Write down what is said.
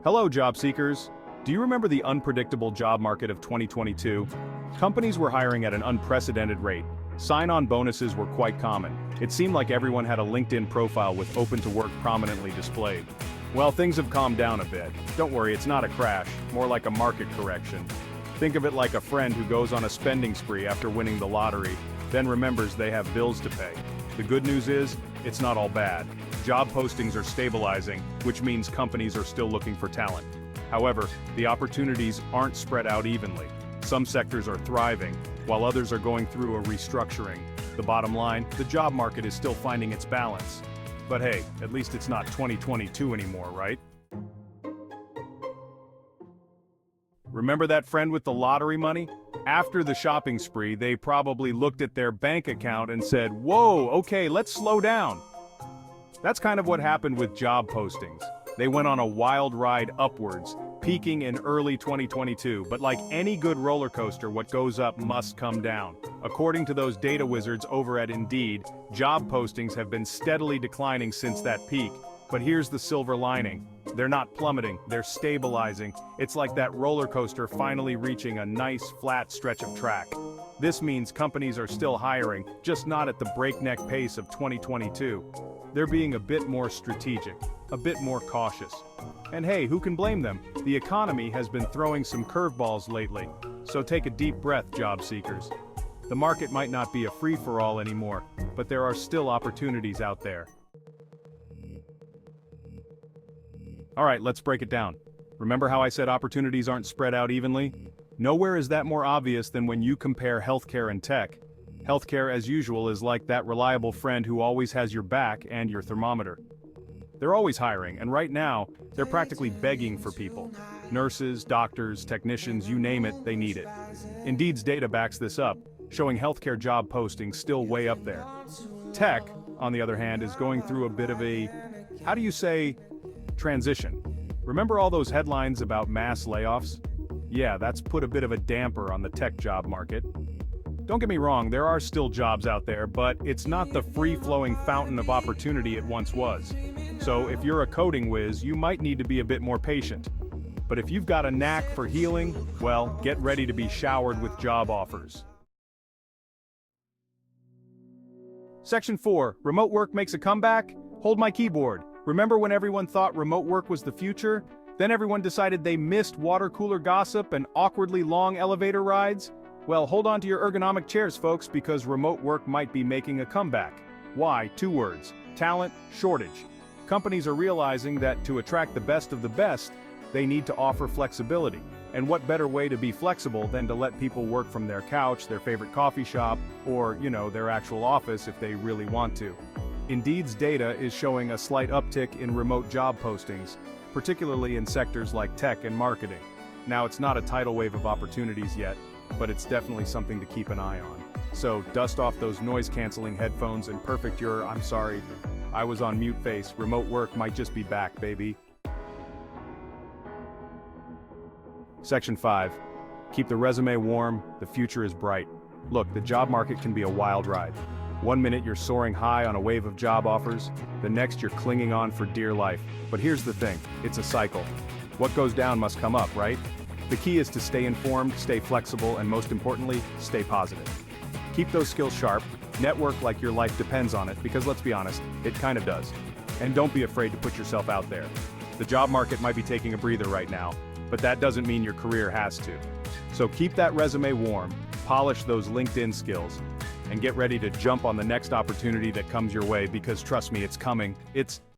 Hello, job seekers. Do you remember the unpredictable job market of 2022? Companies were hiring at an unprecedented rate. Sign-on bonuses were quite common. It seemed like everyone had a LinkedIn profile with open to work prominently displayed. Well, things have calmed down a bit. Don't worry, it's not a crash, more like a market correction. Think of it like a friend who goes on a spending spree after winning the lottery, then remembers they have bills to pay. The good news is, it's not all bad. Job postings are stabilizing, which means companies are still looking for talent. However, the opportunities aren't spread out evenly. Some sectors are thriving, while others are going through a restructuring. The bottom line, the job market is still finding its balance. But hey, at least it's not 2022 anymore, right? Remember that friend with the lottery money? After the shopping spree, they probably looked at their bank account and said, "Whoa, okay, let's slow down." That's kind of what happened with job postings. They went on a wild ride upwards, peaking in early 2022, but like any good roller coaster, what goes up must come down. According to those data wizards over at Indeed, job postings have been steadily declining since that peak. But here's the silver lining. They're not plummeting, they're stabilizing. It's like that roller coaster finally reaching a nice flat stretch of track. This means companies are still hiring, just not at the breakneck pace of 2022. They're being a bit more strategic, a bit more cautious. And hey, who can blame them? The economy has been throwing some curveballs lately. So take a deep breath, job seekers. The market might not be a free-for-all anymore, but there are still opportunities out there. Alright, let's break it down. Remember how I said opportunities aren't spread out evenly? Nowhere is that more obvious than when you compare healthcare and tech. Healthcare, as usual, is like that reliable friend who always has your back and your thermometer. They're always hiring, and right now, they're practically begging for people. Nurses, doctors, technicians, you name it, they need it. Indeed's data backs this up, showing healthcare job postings still way up there. Tech, on the other hand, is going through a bit of a, how do you say, transition. Remember all those headlines about mass layoffs? Yeah, that's put a bit of a damper on the tech job market. Don't get me wrong, there are still jobs out there, but it's not the free-flowing fountain of opportunity it once was. So if you're a coding whiz, you might need to be a bit more patient. But if you've got a knack for healing, well, get ready to be showered with job offers. Section 4, remote work makes a comeback? Hold my keyboard. Remember when everyone thought remote work was the future? Then everyone decided they missed water cooler gossip and awkwardly long elevator rides? Well, hold on to your ergonomic chairs, folks, because remote work might be making a comeback. Why? 2 words. Talent shortage. Companies are realizing that to attract the best of the best, they need to offer flexibility. And what better way to be flexible than to let people work from their couch, their favorite coffee shop, or, their actual office if they really want to. Indeed's data is showing a slight uptick in remote job postings, particularly in sectors like tech and marketing. Now, it's not a tidal wave of opportunities yet, but it's definitely something to keep an eye on. So dust off those noise-canceling headphones and perfect your, I'm sorry, I was on mute face, remote work might just be back, baby. Section 5. Keep the resume warm, the future is bright. Look, the job market can be a wild ride. One minute you're soaring high on a wave of job offers, the next you're clinging on for dear life. But here's the thing, it's a cycle. What goes down must come up, right? The key is to stay informed, stay flexible, and most importantly, stay positive. Keep those skills sharp, network like your life depends on it, because let's be honest, it kind of does. And don't be afraid to put yourself out there. The job market might be taking a breather right now, but that doesn't mean your career has to. So keep that resume warm, polish those LinkedIn skills, and get ready to jump on the next opportunity that comes your way, because trust me, it's coming. It's